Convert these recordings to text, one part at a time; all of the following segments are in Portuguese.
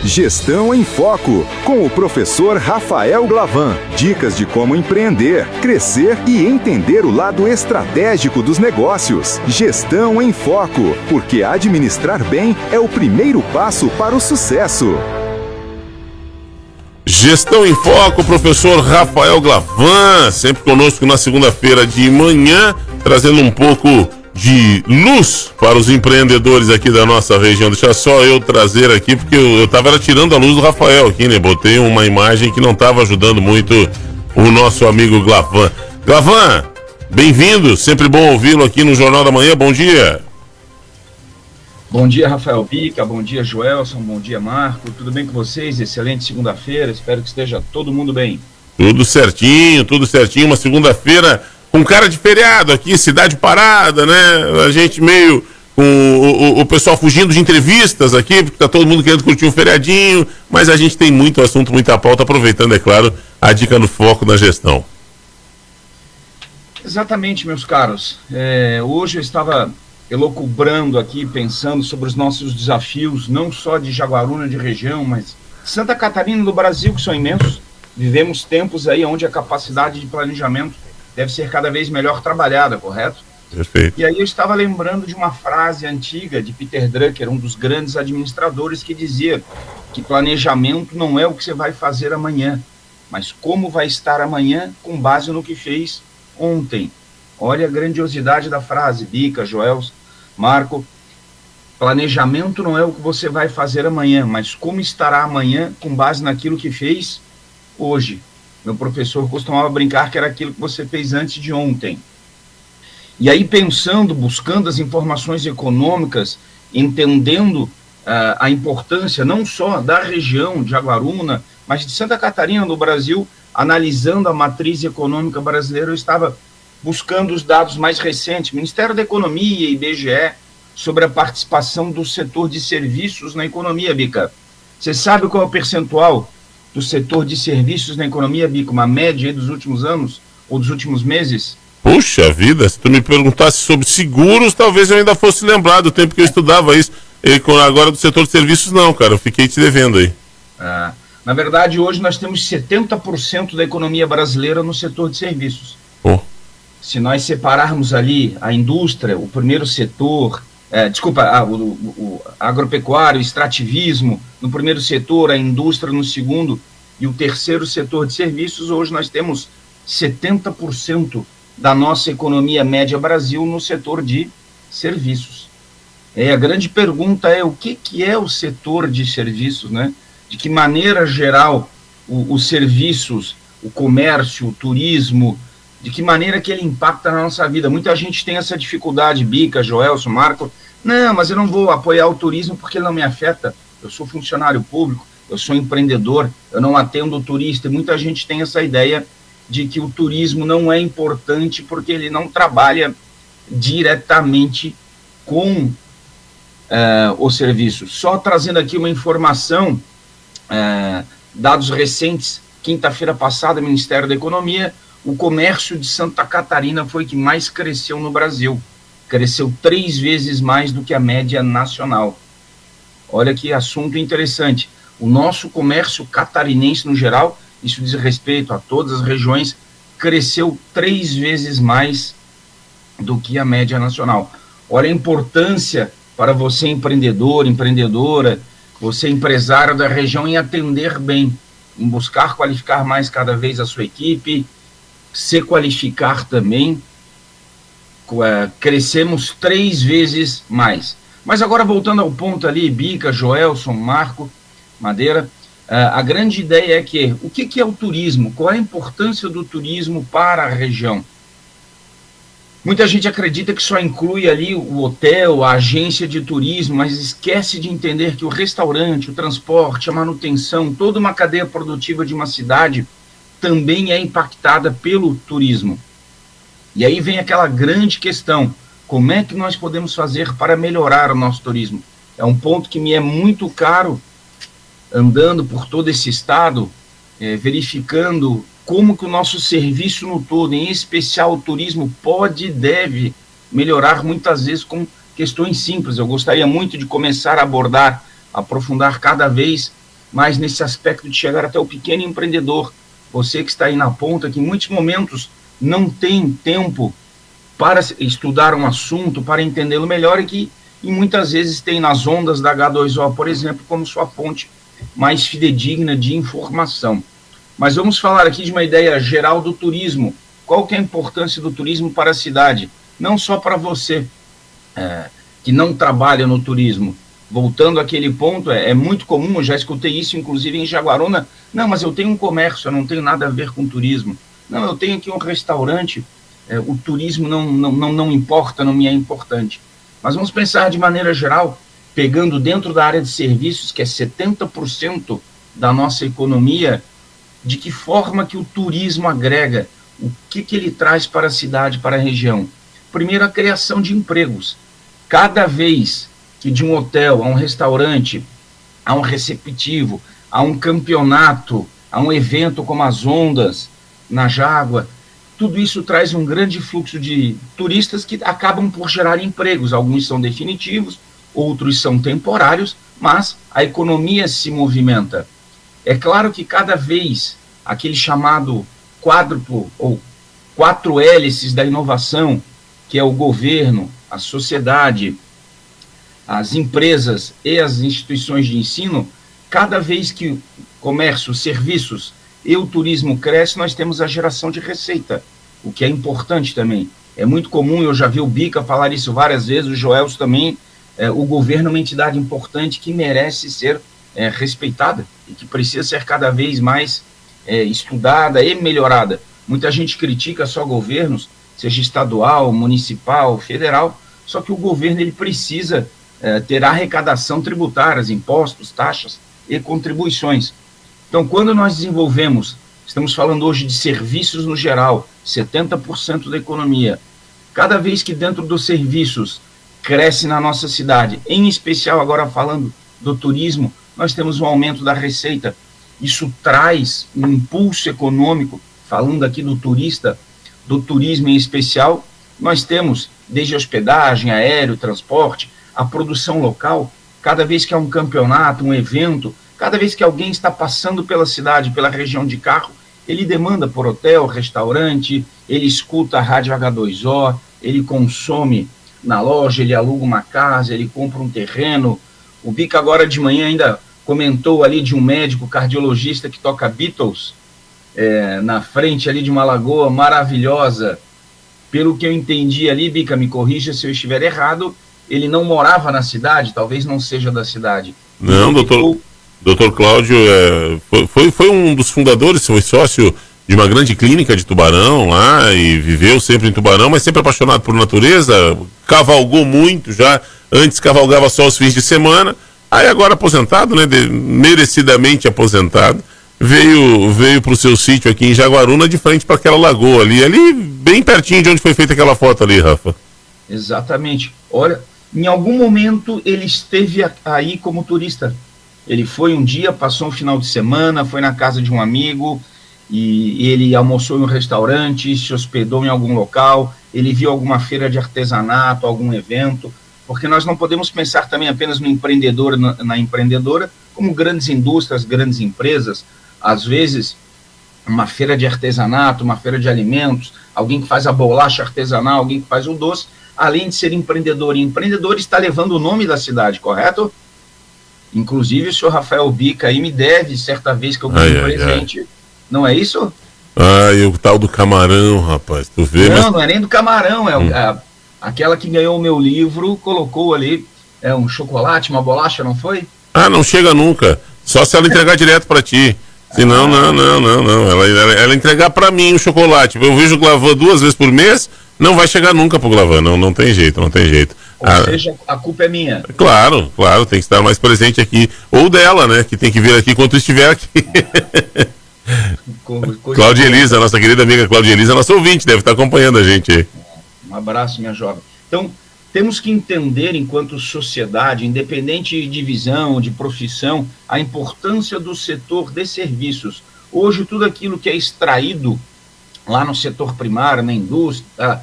Gestão em Foco, com o professor Rafael Glavan. Dicas de como empreender, crescer e entender o lado estratégico dos negócios. Gestão em Foco, porque administrar bem é o primeiro passo para o sucesso. Gestão em Foco, professor Rafael Glavan, sempre conosco na segunda-feira de manhã, trazendo um pouco de luz para os empreendedores aqui da nossa região. Deixa só eu trazer aqui, porque eu estava tirando a luz do Rafael aqui, né? Botei uma imagem que não estava ajudando muito o nosso amigo Glavan. Glavan, bem-vindo, sempre bom ouvi-lo aqui no Jornal da Manhã, bom dia. Bom dia, Rafael Bica, bom dia, Joelson, bom dia, Marco, tudo bem com vocês? Excelente segunda-feira, espero que esteja todo mundo bem. Tudo certinho, uma segunda-feira com cara de feriado aqui, cidade parada, né? A gente meio com o pessoal fugindo de entrevistas aqui, porque tá todo mundo querendo curtir um feriadinho, mas a gente tem muito assunto, muita pauta, aproveitando, é claro, a dica no foco da gestão. Exatamente, meus caros. Hoje eu estava elucubrando aqui, pensando sobre os nossos desafios, não só de Jaguaruna, de região, mas Santa Catarina, do Brasil, que são imensos. Vivemos tempos aí onde a capacidade de planejamento deve ser cada vez melhor trabalhada, correto? Perfeito. E aí eu estava lembrando de uma frase antiga de Peter Drucker, um dos grandes administradores, que dizia que planejamento não é o que você vai fazer amanhã, mas como vai estar amanhã com base no que fez ontem. Olha a grandiosidade da frase, Bica, Joel, Marco. Planejamento não é o que você vai fazer amanhã, mas como estará amanhã com base naquilo que fez hoje. Meu professor costumava brincar que era aquilo que você fez antes de ontem. E aí pensando, buscando as informações econômicas, entendendo a importância não só da região de Jaguaruna, mas de Santa Catarina, do Brasil, analisando a matriz econômica brasileira, eu estava buscando os dados mais recentes, Ministério da Economia e IBGE, sobre a participação do setor de serviços na economia, Bica. Você sabe qual é o percentual do setor de serviços na economia, Bico, uma média dos últimos anos ou dos últimos meses? Puxa vida, se tu me perguntasse sobre seguros, talvez eu ainda fosse lembrar do tempo que eu estudava isso. E agora do setor de serviços não, cara, eu fiquei te devendo aí. Na verdade, hoje nós temos 70% da economia brasileira no setor de serviços. Se nós separarmos ali a indústria, o primeiro setor, o agropecuário, o extrativismo no primeiro setor, a indústria no segundo e o terceiro setor de serviços, hoje nós temos 70% da nossa economia média Brasil no setor de serviços. A grande pergunta é o que é o setor de serviços, né? De que maneira geral os serviços, o comércio, o turismo, de que maneira que ele impacta na nossa vida. Muita gente tem essa dificuldade, Bica, Joelson, Marco, não, mas eu não vou apoiar o turismo porque ele não me afeta, eu sou funcionário público, eu sou empreendedor, eu não atendo o turista, e muita gente tem essa ideia de que o turismo não é importante porque ele não trabalha diretamente com o serviço. Só trazendo aqui uma informação, dados recentes, quinta-feira passada, Ministério da Economia, o comércio de Santa Catarina foi que mais cresceu no Brasil. Cresceu 3 vezes mais do que a média nacional. Olha que assunto interessante. O nosso comércio catarinense, no geral, isso diz respeito a todas as regiões, cresceu 3 vezes mais do que a média nacional. Olha a importância para você, empreendedor, empreendedora, você, empresário da região, em atender bem, em buscar qualificar mais cada vez a sua equipe, se qualificar também, crescemos 3 vezes mais. Mas agora voltando ao ponto ali, Bica, Joelson, Marco, Madeira, a grande ideia é que, o que é o turismo? Qual é a importância do turismo para a região? Muita gente acredita que só inclui ali o hotel, a agência de turismo, mas esquece de entender que o restaurante, o transporte, a manutenção, toda uma cadeia produtiva de uma cidade também é impactada pelo turismo. E aí vem aquela grande questão, como é que nós podemos fazer para melhorar o nosso turismo? É um ponto que me é muito caro, andando por todo esse estado, verificando como que o nosso serviço no todo, em especial o turismo, pode e deve melhorar muitas vezes com questões simples. Eu gostaria muito de começar a abordar, aprofundar cada vez mais nesse aspecto de chegar até o pequeno empreendedor, você que está aí na ponta, que em muitos momentos não tem tempo para estudar um assunto, para entendê-lo melhor e muitas vezes tem nas ondas da H2O, por exemplo, como sua fonte mais fidedigna de informação. Mas vamos falar aqui de uma ideia geral do turismo. Qual que é a importância do turismo para a cidade? Não só para você que não trabalha no turismo. Voltando àquele ponto, é muito comum, eu já escutei isso inclusive em Jaguaruna, não, mas eu tenho um comércio, eu não tenho nada a ver com turismo. Não, eu tenho aqui um restaurante, o turismo não importa, não me é importante. Mas vamos pensar de maneira geral, pegando dentro da área de serviços, que é 70% da nossa economia, de que forma que o turismo agrega, o que ele traz para a cidade, para a região. Primeiro, a criação de empregos. Cada vez que de um hotel a um restaurante, a um receptivo, a um campeonato, a um evento como as Ondas, na Jágua, tudo isso traz um grande fluxo de turistas que acabam por gerar empregos. Alguns são definitivos, outros são temporários, mas a economia se movimenta. É claro que cada vez aquele chamado quádruplo ou 4 hélices da inovação, que é o governo, a sociedade, as empresas e as instituições de ensino, cada vez que o comércio, serviços e o turismo cresce, nós temos a geração de receita, o que é importante também. É muito comum, eu já vi o Bica falar isso várias vezes, o Joelso também, o governo é uma entidade importante que merece ser respeitada e que precisa ser cada vez mais estudada e melhorada. Muita gente critica só governos, seja estadual, municipal, federal, só que o governo ele precisa ter arrecadação tributária, impostos, taxas e contribuições. Então, quando nós desenvolvemos, estamos falando hoje de serviços no geral, 70% da economia, cada vez que dentro dos serviços cresce na nossa cidade, em especial agora falando do turismo, nós temos um aumento da receita. Isso traz um impulso econômico, falando aqui do turista, do turismo em especial, nós temos desde hospedagem, aéreo, transporte, a produção local, cada vez que há um campeonato, um evento, cada vez que alguém está passando pela cidade, pela região de carro, ele demanda por hotel, restaurante, ele escuta a rádio H2O, ele consome na loja, ele aluga uma casa, ele compra um terreno. O Bica agora de manhã ainda comentou ali de um médico cardiologista que toca Beatles, na frente ali de uma lagoa maravilhosa. Pelo que eu entendi ali, Bica, me corrija se eu estiver errado, ele não morava na cidade, talvez não seja da cidade. Não, doutor Cláudio foi um dos fundadores, foi sócio de uma grande clínica de Tubarão lá e viveu sempre em Tubarão, mas sempre apaixonado por natureza, cavalgou muito já, antes cavalgava só os fins de semana, aí agora aposentado, né, merecidamente aposentado, veio para o seu sítio aqui em Jaguaruna, de frente para aquela lagoa ali bem pertinho de onde foi feita aquela foto ali, Rafa. Exatamente. Olha, em algum momento ele esteve aí como turista. Ele foi um dia, passou um final de semana, foi na casa de um amigo e ele almoçou em um restaurante, se hospedou em algum local, ele viu alguma feira de artesanato, algum evento, porque nós não podemos pensar também apenas no empreendedor, na empreendedora, como grandes indústrias, grandes empresas. Às vezes, uma feira de artesanato, uma feira de alimentos, alguém que faz a bolacha artesanal, alguém que faz o doce, além de ser empreendedor, e empreendedor está levando o nome da cidade, correto? Inclusive o senhor Rafael Bica aí me deve, certa vez que eu ganhei um presente, não é isso? E o tal do camarão, rapaz, tu vê? Não é nem do camarão, aquela que ganhou o meu livro, colocou ali um chocolate, uma bolacha, não foi? Não chega nunca, só se ela entregar direto para ti. Senão, não. Ela entregar para mim o chocolate. Eu vejo o Glavan 2 vezes por mês, não vai chegar nunca pro Glavan, não tem jeito. Ou seja, a culpa é minha. Claro, tem que estar mais presente aqui. Ou dela, né, que tem que vir aqui quando estiver aqui. Cláudia Elisa, nossa querida amiga Cláudia Elisa, nossa ouvinte, deve estar acompanhando a gente aí. Um abraço, minha jovem. Então, temos que entender, enquanto sociedade, independente de visão, de profissão, a importância do setor de serviços. Hoje, tudo aquilo que é extraído lá no setor primário, na indústria,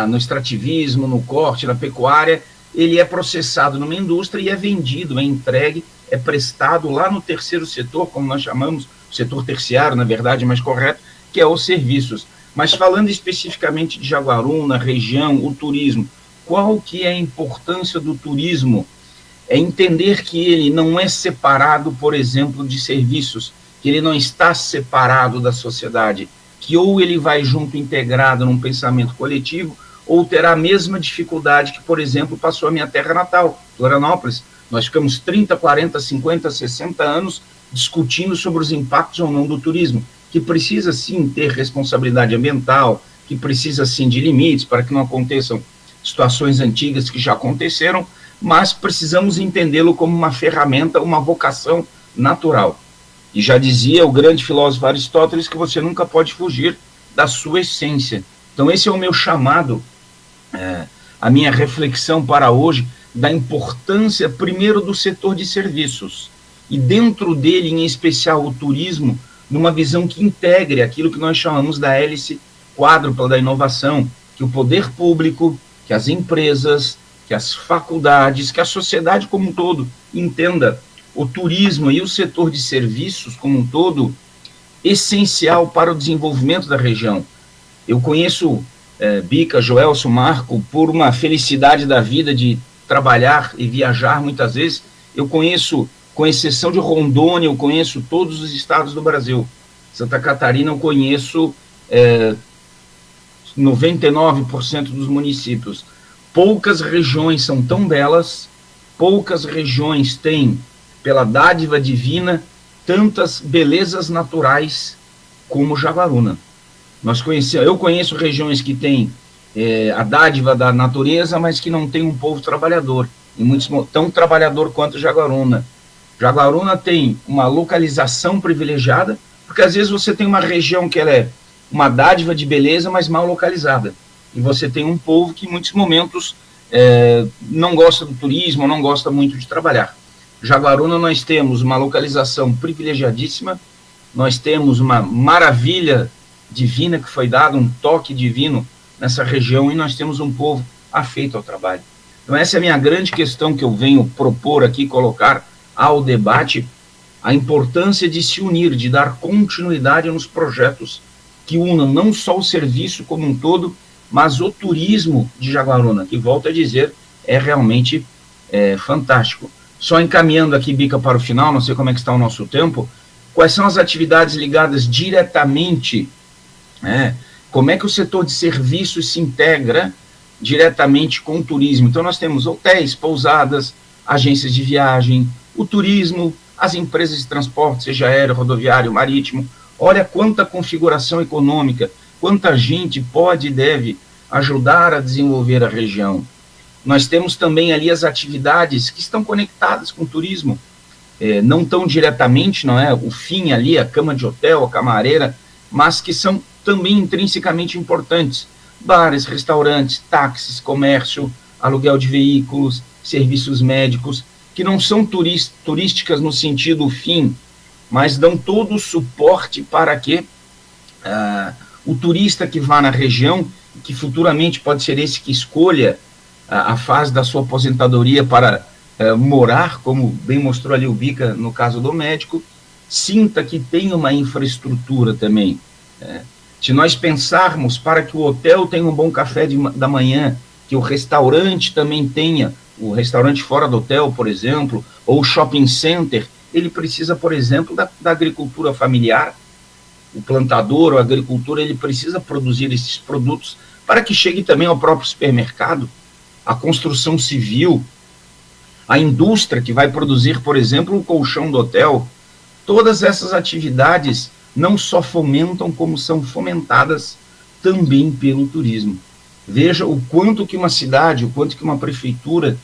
no extrativismo, no corte, na pecuária, ele é processado numa indústria e é vendido, é entregue, é prestado lá no terceiro setor, como nós chamamos, o setor terciário, na verdade, mais correto, que é os serviços. Mas falando especificamente de Jaguaruna, região, o turismo, qual que é a importância do turismo? É entender que ele não é separado, por exemplo, de serviços, que ele não está separado da sociedade, que ou ele vai junto, integrado num pensamento coletivo, ou terá a mesma dificuldade que, por exemplo, passou a minha terra natal, Florianópolis. Nós ficamos 30, 40, 50, 60 anos discutindo sobre os impactos ou não do turismo, que precisa sim ter responsabilidade ambiental, que precisa sim de limites para que não aconteçam situações antigas que já aconteceram, mas precisamos entendê-lo como uma ferramenta, uma vocação natural. E já dizia o grande filósofo Aristóteles que você nunca pode fugir da sua essência. Então esse é o meu chamado, a minha reflexão para hoje, da importância, primeiro, do setor de serviços, e dentro dele, em especial, o turismo, numa visão que integre aquilo que nós chamamos da hélice quádrupla da inovação, que o poder público, que as empresas, que as faculdades, que a sociedade como um todo entenda o turismo e o setor de serviços como um todo essencial para o desenvolvimento da região. Eu conheço Bica, Joelson, Marco, por uma felicidade da vida de trabalhar e viajar muitas vezes. Eu conheço, com exceção de Rondônia, eu conheço todos os estados do Brasil. Santa Catarina eu conheço 99% dos municípios. Poucas regiões são tão belas, poucas regiões têm, pela dádiva divina, tantas belezas naturais como Jaguaruna. Eu conheço regiões que têm a dádiva da natureza, mas que não tem um povo trabalhador, e muitos tão trabalhador quanto Jaguaruna. Jaguaruna tem uma localização privilegiada, porque às vezes você tem uma região que ela é uma dádiva de beleza, mas mal localizada. E você tem um povo que em muitos momentos não gosta do turismo, não gosta muito de trabalhar. Jaguaruna nós temos uma localização privilegiadíssima, nós temos uma maravilha divina que foi dada, um toque divino nessa região, e nós temos um povo afeito ao trabalho. Então essa é a minha grande questão que eu venho propor aqui, colocar ao debate, a importância de se unir, de dar continuidade nos projetos que unam não só o serviço como um todo, mas o turismo de Jaguaruna, que, volto a dizer, é realmente fantástico. Só encaminhando aqui, Bica, para o final, não sei como é que está o nosso tempo, quais são as atividades ligadas diretamente, como é que o setor de serviços se integra diretamente com o turismo? Então nós temos hotéis, pousadas, agências de viagem, o turismo, as empresas de transporte, seja aéreo, rodoviário, marítimo. Olha quanta configuração econômica, quanta gente pode e deve ajudar a desenvolver a região. Nós temos também ali as atividades que estão conectadas com o turismo, não tão diretamente, não é o fim ali, a cama de hotel, a camareira, mas que são também intrinsecamente importantes. Bares, restaurantes, táxis, comércio, aluguel de veículos, serviços médicos, que não são turísticas no sentido fim, mas dão todo o suporte para que o turista que vá na região, que futuramente pode ser esse que escolha a fase da sua aposentadoria para morar, como bem mostrou ali o Bica no caso do médico, sinta que tem uma infraestrutura também. Se nós pensarmos para que o hotel tenha um bom café da manhã, que o restaurante também tenha, o restaurante fora do hotel, por exemplo, ou o shopping center, ele precisa, por exemplo, da agricultura familiar. O plantador, o agricultor, ele precisa produzir esses produtos para que chegue também ao próprio supermercado, a construção civil, a indústria que vai produzir, por exemplo, o colchão do hotel. Todas essas atividades não só fomentam, como são fomentadas também pelo turismo. Veja o quanto que uma cidade, o quanto que uma prefeitura,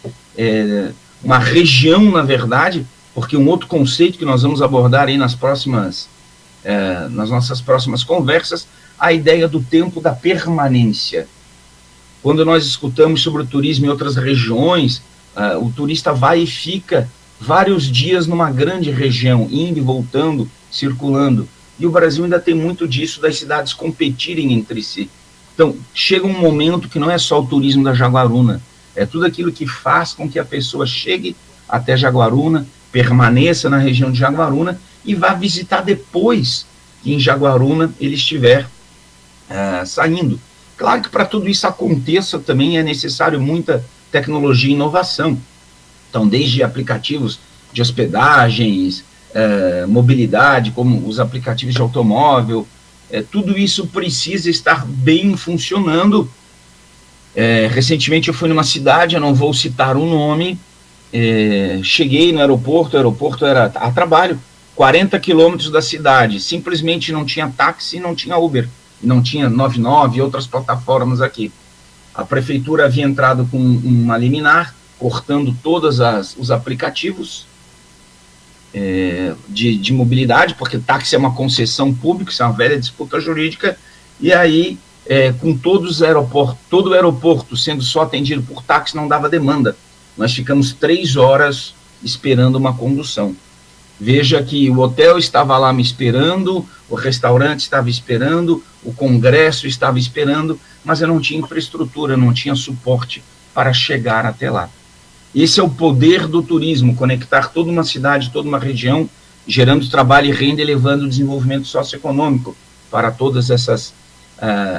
uma região, na verdade, porque um outro conceito que nós vamos abordar aí nas nossas próximas conversas, a ideia do tempo da permanência. Quando nós escutamos sobre o turismo em outras regiões, o turista vai e fica vários dias numa grande região, indo e voltando, circulando. E o Brasil ainda tem muito disso, das cidades competirem entre si. Então, chega um momento que não é só o turismo da Jaguaruna, é tudo aquilo que faz com que a pessoa chegue até Jaguaruna, permaneça na região de Jaguaruna e vá visitar depois que em Jaguaruna ele estiver saindo. Claro que para tudo isso aconteça também é necessário muita tecnologia e inovação. Então, desde aplicativos de hospedagens, mobilidade, como os aplicativos de automóvel, tudo isso precisa estar bem funcionando. Recentemente eu fui numa cidade, eu não vou citar o nome, cheguei no aeroporto, o aeroporto era a trabalho, 40 quilômetros da cidade, simplesmente não tinha táxi, não tinha Uber, não tinha 99 e outras plataformas aqui. A prefeitura havia entrado com uma liminar, cortando todos os aplicativos de mobilidade, porque táxi é uma concessão pública, isso é uma velha disputa jurídica, e aí, com todo o aeroporto sendo só atendido por táxi, não dava demanda. Nós ficamos 3 horas esperando uma condução. Veja que o hotel estava lá me esperando, o restaurante estava esperando, o congresso estava esperando, mas eu não tinha infraestrutura, não tinha suporte para chegar até lá. Esse é o poder do turismo, conectar toda uma cidade, toda uma região, gerando trabalho e renda, elevando o desenvolvimento socioeconômico para todas essas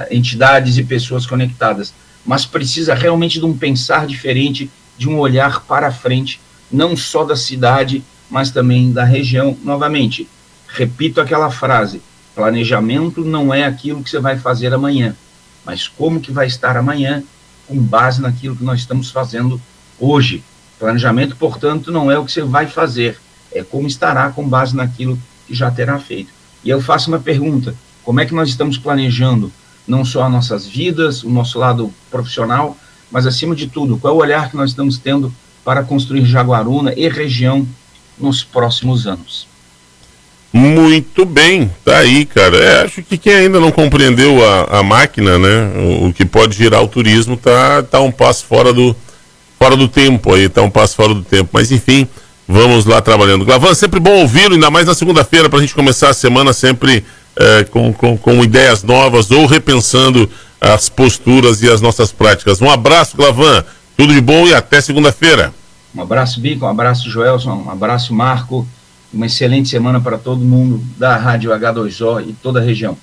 entidades e pessoas conectadas. Mas precisa realmente de um pensar diferente, de um olhar para frente, não só da cidade, mas também da região. Novamente, repito aquela frase: planejamento não é aquilo que você vai fazer amanhã, mas como que vai estar amanhã com base naquilo que nós estamos fazendo hoje. Planejamento, portanto, não é o que você vai fazer, é como estará com base naquilo que já terá feito. E eu faço uma pergunta: como é que nós estamos planejando não só as nossas vidas, o nosso lado profissional, mas acima de tudo, qual é o olhar que nós estamos tendo para construir Jaguaruna e região nos próximos anos? Muito bem, tá aí, cara. Acho que quem ainda não compreendeu a máquina, né, o que pode girar o turismo, tá um passo fora do tempo aí, tá um passo fora do tempo. Mas enfim, vamos lá trabalhando. Glavan, sempre bom ouvi-lo, ainda mais na segunda-feira, pra gente começar a semana sempre com ideias novas ou repensando as posturas e as nossas práticas. Um abraço, Glavan, tudo de bom e até segunda-feira. Um abraço, Bico, um abraço, Joelson, um abraço, Marco. Uma excelente semana para todo mundo da Rádio H2O e toda a região.